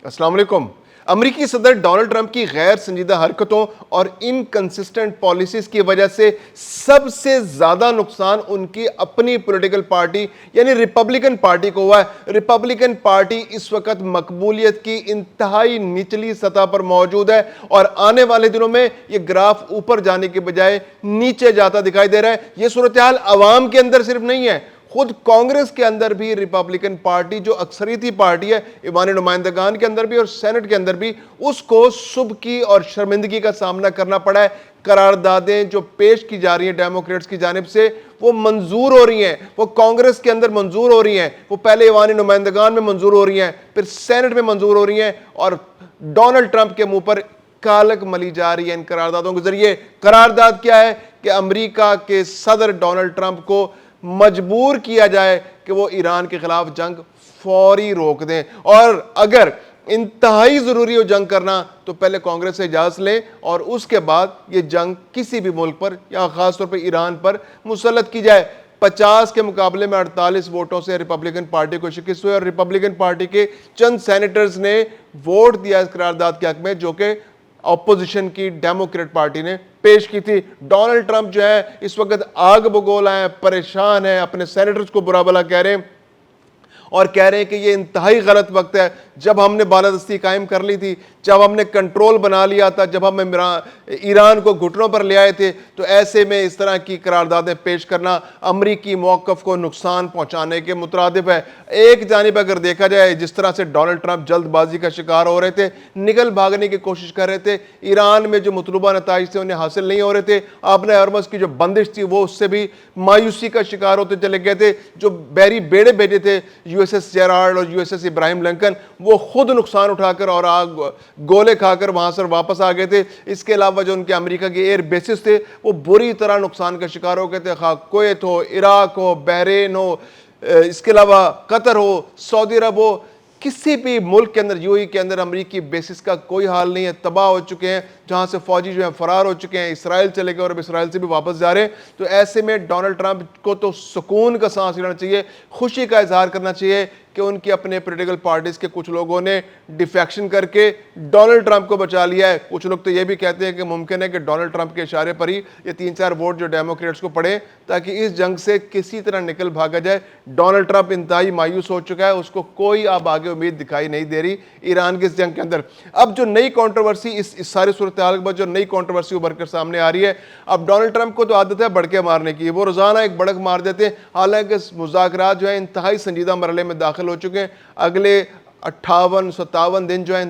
अस्सलाम वालेकुम। अमरीकी सदर डोनाल्ड ट्रंप की गैर संजीदा हरकतों और इनकंसिस्टेंट पॉलिसीज की वजह से सबसे ज्यादा नुकसान उनकी अपनी पॉलिटिकल पार्टी यानी रिपब्लिकन पार्टी को हुआ है। रिपब्लिकन पार्टी इस वक्त मकबूलियत की इंतहाई निचली सतह पर मौजूद है और आने वाले दिनों में यह ग्राफ ऊपर जाने के बजाय नीचे जाता दिखाई दे रहा है। यह सूरत हाल अवाम के अंदर सिर्फ नहीं है, खुद कांग्रेस के अंदर भी रिपब्लिकन पार्टी जो अक्सरियती पार्टी है ईवानी नुमाइंदगान के अंदर भी और सेनेट के अंदर भी, उसको सुबकी और शर्मिंदगी का सामना करना पड़ा है। करारदादें जो पेश की जा रही हैं डेमोक्रेट्स की जानिब से वो मंजूर हो रही हैं, वो कांग्रेस के अंदर मंजूर हो रही हैं, वो पहले ईवानी नुमाइंदगान में मंजूर हो रही हैं, फिर सेनेट में मंजूर हो रही हैं और डोनाल्ड ट्रंप के मुंह पर कालक मली जा रही है इन करारदादों के जरिए। करारदाद क्या है कि अमेरिका के सदर डोनाल्ड ट्रंप को मजबूर किया जाए कि वो ईरान के खिलाफ जंग फौरी रोक दें, और अगर इंतहाई जरूरी हो जंग करना तो पहले कांग्रेस से इजाजत लें और उसके बाद ये जंग किसी भी मुल्क पर या खासतौर पर ईरान पर मुसल्लत की जाए। 50 के मुकाबले में 48 वोटों से रिपब्लिकन पार्टी को शिकस्त हुई और रिपब्लिकन पार्टी के चंद सेनेटर्स ने वोट दिया इस करारदाद के हक में जो कि ऑपोजिशन की डेमोक्रेट पार्टी ने पेश की थी। डोनाल्ड ट्रंप जो है इस वक्त आग बगोला है, परेशान है, अपने सेनेटर्स को बुरा भला कह रहे हैं और कह रहे हैं कि ये इंतहाई गलत वक्त है। जब हमने बालादस्ती कायम कर ली थी, जब हमने कंट्रोल बना लिया था, जब हम ईरान को घुटनों पर ले आए थे, तो ऐसे में इस तरह की करारदादें पेश करना अमरीकी मौक़िफ़ को नुकसान पहुंचाने के मुतरादिफ है। एक जानिब अगर देखा जाए जिस तरह से डोनाल्ड ट्रंप जल्दबाजी का शिकार हो रहे थे, निकल भागने की कोशिश कर रहे थे, ईरान में जो मतलूबा नताइज थे उन्हें हासिल नहीं हो रहे थे, आपने हरमस की जो बंदिश थी वो उससे भी मायूसी का शिकार होते चले गए थे। जो बहरी बेड़े भेजे थे यूएसएस जेराल्ड और यूएसएस इब्राहिम लिंकन, वो खुद नुकसान उठाकर और गोले खाकर वहां से वापस आ गए थे। इसके अलावा जो उनके अमेरिका के एयर बेसिस थे वो बुरी तरह नुकसान का शिकार हो गए थे, खा कुवैत हो, इराक हो, बहरीन हो, इसके अलावा कतर हो, सऊदी अरब हो, किसी भी मुल्क के अंदर यूएई के अंदर अमरीकी बेसिस का कोई हाल नहीं है, तबाह हो चुके हैं, जहां से फौजी जो है फरार हो चुके हैं, इसराइल चले गए और अब इसराइल से भी वापस जा रहे हैं। तो ऐसे में डोनाल्ड ट्रंप को तो सुकून का सांस लेना चाहिए, खुशी का इजहार करना चाहिए कि उनकी अपने पॉलिटिकल पार्टीज के कुछ लोगों ने डिफेक्शन करके डोनाल्ड ट्रंप को बचा लिया है। कुछ लोग तो ये भी कहते हैं कि मुमकिन है कि डोनाल्ड ट्रंप के इशारे पर ही ये 3-4 वोट जो डेमोक्रेट्स को पड़े ताकि इस जंग से किसी तरह निकल भागा जाए। डोनाल्ड ट्रंप इंतहाई मायूस हो चुका है, उसको कोई अब आगे उम्मीद दिखाई नहीं दे रही ईरान की इस जंग के अंदर। अब जो नई कंट्रोवर्सी इस सारी सूरत हाल के बाद जो नई कंट्रोवर्सी उभर कर सामने आ रही है, अब डोनाल्ड ट्रंप को तो आदत है बड़के मारने की, वो रोजाना एक बड़क मार देते हैं। हालांकि मुज़ाकरात जो है इंतहाई संजीदा मरहले में दाखिल हो चुके हैं। अगले 58-57 दिन जो है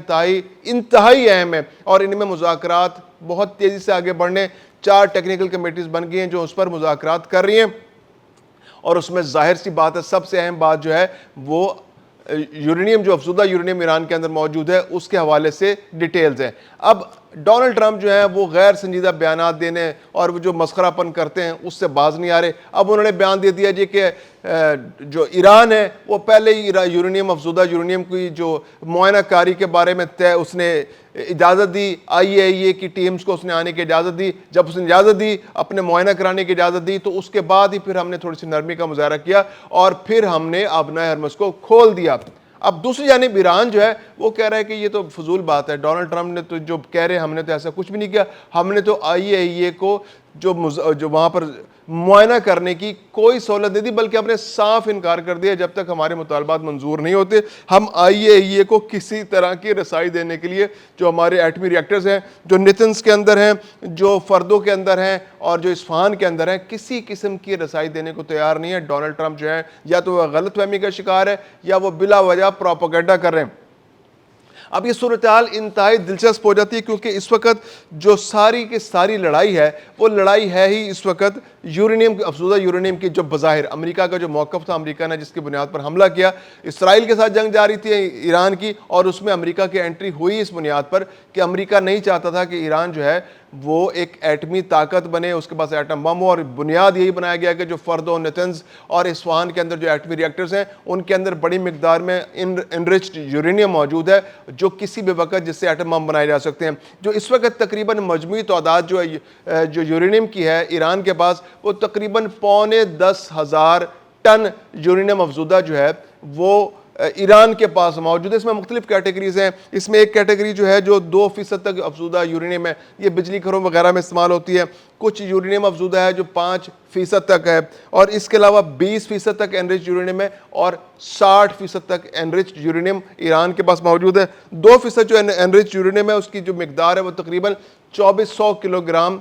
इंतहाई अहम है और इनमें मुज़ाकरात बहुत तेजी से आगे बढ़ने, 4 टेक्निकल कमेटीज बन गई हैं जो उस पर मुज़ाकरात कर रही हैं और उसमें जाहिर सी बात है सबसे अहम बात जो है वो यूरेनियम, जो अफज़ूदा यूरेनियम ईरान के अंदर मौजूद है उसके हवाले से डिटेल्स हैं। अब डोनाल्ड ट्रंप जो है वो गैर संजीदा बयानात देने और वो जो मस्खरापन करते हैं उससे बाज नहीं आ रहे। अब उन्होंने बयान दे दिया जी कि जो ईरान है वो पहले ही यूरेनियम, अफज़ूदा यूरेनियम की जो मुआयना कारी के बारे में तय उसने इजाज़त दी, IAEA की टीम्स को उसने आने की इजाज़त दी। जब उसने इजाज़त दी, अपने मुआयना कराने की इजाज़त दी, तो उसके बाद ही फिर हमने थोड़ी सी नरमी का मुजाहरा किया और फिर हमने आबनाए हरमुज़ को खोल दिया। अब दूसरी जानिब ईरान जो है वो कह रहा है कि ये तो फजूल बात है, डोनाल्ड ट्रंप ने तो जो कह रहे हैं हमने तो ऐसा कुछ भी नहीं किया, हमने तो IAEA को जो वहाँ पर मुआयना करने की कोई सहूलत नहीं दी, बल्कि हमने साफ इनकार कर दिया जब तक हमारे मुतालबात मंजूर नहीं होते हम IAEA को किसी तरह की रसाई देने के लिए जो हमारे एटमी रिएक्टर्स हैं, जो नेतन्स के अंदर हैं, जो फर्दों के अंदर हैं और जो इस्फहान के अंदर हैं, किसी किस्म की रसाई देने को तैयार नहीं है। डोनाल्ड ट्रंप जो है या तो वह गलतफहमी का शिकार है या वो बिला वजह प्रोपेगेंडा कर रहे हैं। अब ये सूरत हाल इंतहाई दिलचस्प हो जाती है क्योंकि इस वक्त जो सारी की सारी लड़ाई है वो लड़ाई है ही इस वक्त यूरेनियम, अफज़ूदा यूरेनियम की। जो बज़ाहिर अमेरिका का जो मौक़िफ़ था, अमेरिका ने जिसकी बुनियाद पर हमला किया, इसराइल के साथ जंग जारी थी ईरान की और उसमें अमेरिका की एंट्री हुई इस बुनियाद पर कि अमेरिका नहीं चाहता था कि ईरान जो है वो एक एटमी ताकत बने, उसके पास एटम बम हो, और बुनियाद यही बनाया गया कि जो फर्दो, नेतन्स और इस्फहान के अंदर जो एटमी रिएक्टर्स हैं उनके अंदर बड़ी मिकदार में इनरिच्ड यूरेनियम मौजूद है जो किसी भी वक्त जिससे एटम बम बनाए जा सकते हैं। जो इस वक्त तकरीबन मजमूई तादाद जो यूरेनियम की है ईरान के पास वो तकरीबन 9,10,000 टन यूरेनियम अफज़ूदा जो है वो ایران کے پاس موجود ہے. اس میں مختلف کیٹیگریز ہیں. اس میں ایک کیٹیگری جو ہے جو 2% تک افزودہ یورینیم ہے, یہ بجلی گھروں وغیرہ میں استعمال ہوتی ہے. کچھ یورینیم افزودہ ہے جو 5% تک ہے, اور اس کے علاوہ 20% تک انرچ یورینیم ہے, اور 60% تک انرچ یورینیم ایران کے پاس موجود ہے. 2% جو انرچ یورینیم ہے اس کی جو مقدار ہے وہ تقریباً 2400 کلو گرام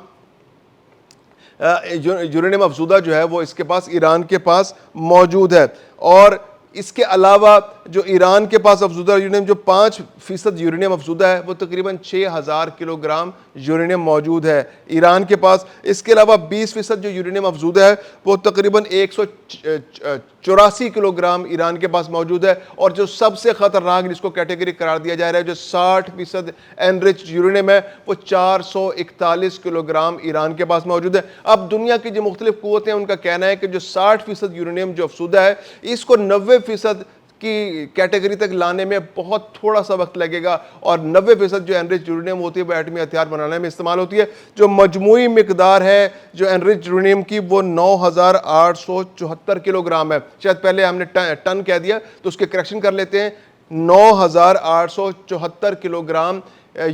یورینیم افزودہ جو ہے وہ اس کے پاس ایران کے پاس موجود ہے. اور اس کے علاوہ جو ایران کے پاس افزودہ یورینیم جو 5% یورینیم افزودہ ہے وہ تقریباً 6000 کلو گرام یورینیم موجود ہے ایران کے پاس. اس کے علاوہ 20% جو یورینیم افزودہ ہے وہ تقریباً 184 کلو گرام ایران کے پاس موجود ہے. اور جو سب سے خطرناک جس کو کیٹیگری قرار دیا جا رہا ہے جو 60% انرچ یورینیم ہے وہ 441 کلو گرام ایران کے پاس موجود ہے. اب دنیا کی جو مختلف قوتیں ان کا کہنا ہے کہ جو 60% یورینیم جو افزودہ ہے اس کو 90% کی کیٹیگری تک لانے میں بہت تھوڑا سا وقت لگے گا, اور 90% جو انرچ یورینیم ہوتی ہے وہ ایٹمی ہتھیار بنانے میں استعمال ہوتی ہے. جو مجموعی مقدار ہے جو انرچ یورینیم کی وہ 9874 کلو گرام ہے. شاید پہلے ہم نے ٹن کہہ دیا تو اس کے کریکشن کر لیتے ہیں. 9874 کلو گرام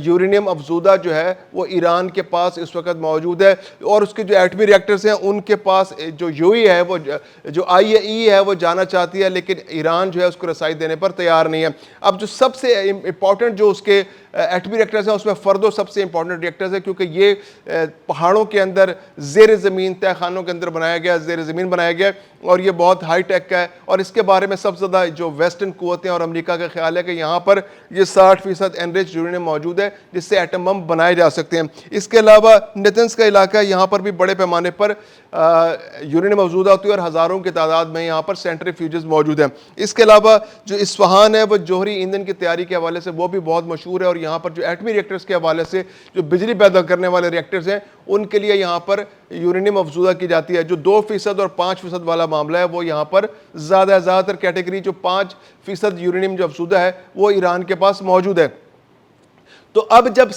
یورینیم افزودہ جو ہے وہ ایران کے پاس اس وقت موجود ہے. اور اس کے جو ایٹمی ریئیکٹرز ہیں ان کے پاس جو یوئی ہے وہ جو آئی اے ای ہے وہ جانا چاہتی ہے, لیکن ایران جو ہے اس کو رسائی دینے پر تیار نہیں ہے. اب جو سب سے امپورٹنٹ جو اس کے ایٹمی ریئیکٹرز ہیں اس میں فردو سب سے امپورٹنٹ ریئیکٹرز ہے, کیونکہ یہ پہاڑوں کے اندر زیر زمین تہ خانوں کے اندر بنایا گیا, زیر زمین بنایا گیا, اور یہ بہت ہائی ٹیک کا ہے. اور اس کے بارے میں سب سے زیادہ جو ویسٹرن قوتیں اور امریکہ کا خیال ہے کہ یہاں پر یہ 60% انرچ یورینیم موجود ہے جس سے ایٹم بم بنائے جا سکتے ہیں. اس کے علاوہ نیتنز کا علاقہ ہے, یہاں پر بھی بڑے پیمانے پر یورینیم موجودہ ہوتی ہے اور ہزاروں کی تعداد میں یہاں پر سینٹریفیوجز موجود ہیں. اس کے علاوہ جو اصفہان ہے وہ جوہری ایندھن کی تیاری کے حوالے سے وہ بھی بہت مشہور ہے, اور یہاں پر جو ایٹمی ریئیکٹرز کے حوالے سے جو بجلی پیدا کرنے والے ریئیکٹرز ہیں ان کے لیے یہاں پر یورینیم افزودہ کی جاتی ہے. جو 2% اور 5% والا معاملہ ہے وہ یہاں پر زیادہ تر کیٹیگری جو 5% یورینیم جو افزودہ ہے وہ ایران کے پاس موجود ہے. تو اب جب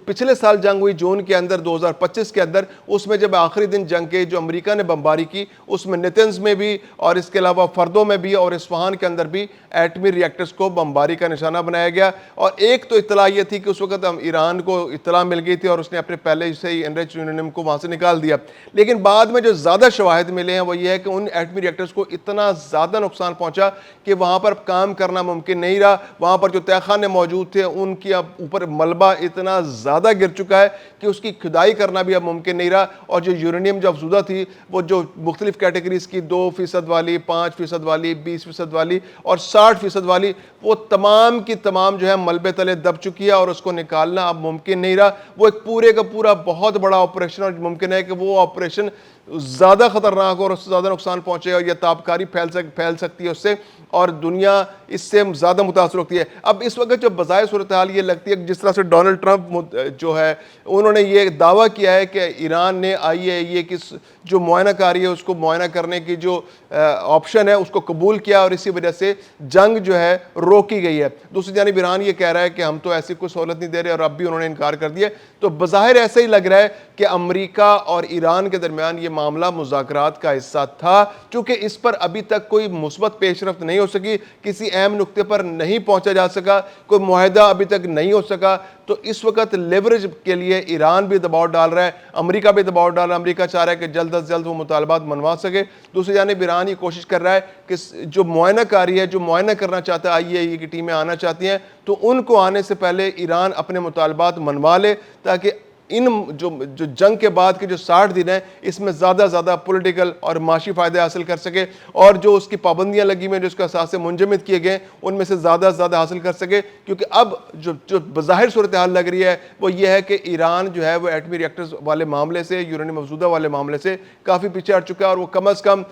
پچھلے سال جنگ ہوئی جون کے اندر 2025 کے اندر, اس میں جب آخری دن جنگ کے جو امریکہ نے بمباری کی اس میں نیتنز میں بھی اور اس کے علاوہ فردوں میں بھی اور اصفہان کے اندر بھی ایٹمی ریئیکٹرز کو بمباری کا نشانہ بنایا گیا. اور ایک تو اطلاع یہ تھی کہ اس وقت ایران کو اطلاع مل گئی تھی اور اس نے اپنے پہلے سے ہی انرچ یورینیم کو وہاں سے نکال دیا. لیکن بعد میں جو زیادہ شواہد ملے ہیں وہ یہ ہے کہ ان ایٹمی ریئیکٹرز کو اتنا زیادہ نقصان پہنچا کہ وہاں پر کام کرنا ممکن نہیں رہا. وہاں پر جو تہ خانے موجود تھے ان کی اب اوپر ملبہ اتنا زیادہ گر چکا ہے کہ اس کی کھدائی کرنا بھی اب ممکن نہیں رہا. اور جو یورینیم جو افزودہ تھی وہ جو مختلف کیٹیگریز کی 2% والی, 5% والی, 20% والی اور 60% والی, وہ تمام کی تمام جو ہے ملبے تلے دب چکی ہے اور اس کو نکالنا اب ممکن نہیں رہا. وہ ایک پورے کا پورا بہت بڑا آپریشن, اور ممکن ہے کہ وہ آپریشن زیادہ خطرناک اور اس سے زیادہ نقصان پہنچے, اور یہ تابکاری پھیل سکتی ہے اس سے, اور دنیا اس سے زیادہ متاثر ہوتی ہے. اب اس وقت جو بظاہر صورتحال یہ لگتی ہے کہ جس طرح سے ڈونلڈ ٹرمپ جو ہے انہوں نے یہ دعویٰ کیا ہے کہ ایران نے آئی اے ای کی جو معائنہ کاری ہے اس کو معائنہ کرنے کی جو آپشن ہے اس کو قبول کیا, اور اسی وجہ سے جنگ جو ہے روکی گئی ہے. دوسری جانب ایران یہ کہہ رہا ہے کہ ہم تو ایسی کوئی سہولت نہیں دے رہے, اور اب بھی انہوں نے انکار کر دیا. تو بظاہر ایسا ہی لگ رہا ہے کہ امریکہ اور ایران کے درمیان یہ معاملہ مذاکرات کا حصہ تھا, چونکہ اس پر ابھی تک کوئی مثبت پیش رفت نہیں ہو سکی, کسی اہم نقطے پر نہیں پہنچا جا سکا, کوئی معاہدہ ابھی تک نہیں ہو سکا. تو اس وقت لیوریج کے لیے ایران بھی دباؤ ڈال رہا ہے, امریکہ بھی دباؤ ڈال رہا ہے. امریکہ چاہ رہا ہے کہ جلد از جلد وہ مطالبات منوا سکے. دوسری جانب ایران یہ کوشش کر رہا ہے کہ جو معائنہ کاری ہے, جو معائنہ کرنا چاہتا ہے, آئی اے ای کی ٹیمیں آنا چاہتی ہیں, تو ان کو آنے سے پہلے ایران اپنے مطالبات منوا لے, تاکہ ان جو جنگ کے بعد کے جو 60 دن ہیں اس میں زیادہ پولیٹیکل اور معاشی فائدے حاصل کر سکے, اور جو اس کی پابندیاں لگی میں جو اس کا اثاثے منجمد کیے گئے ان میں سے زیادہ حاصل کر سکے. کیونکہ اب جو بظاہر صورتحال لگ رہی ہے وہ یہ ہے کہ ایران جو ہے وہ ایٹمی ریئیکٹرز والے معاملے سے, یورینیم افزودہ والے معاملے سے کافی پیچھے ہٹ چکا ہے, اور وہ کم از کم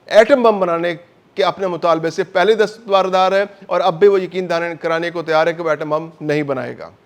ایٹم بم بنانے کے اپنے مطالبے سے پہلے دستبردار ہے, اور اب بھی وہ یقین کرانے کو تیار ہے کہ وہ ایٹم بم نہیں بنائے گا.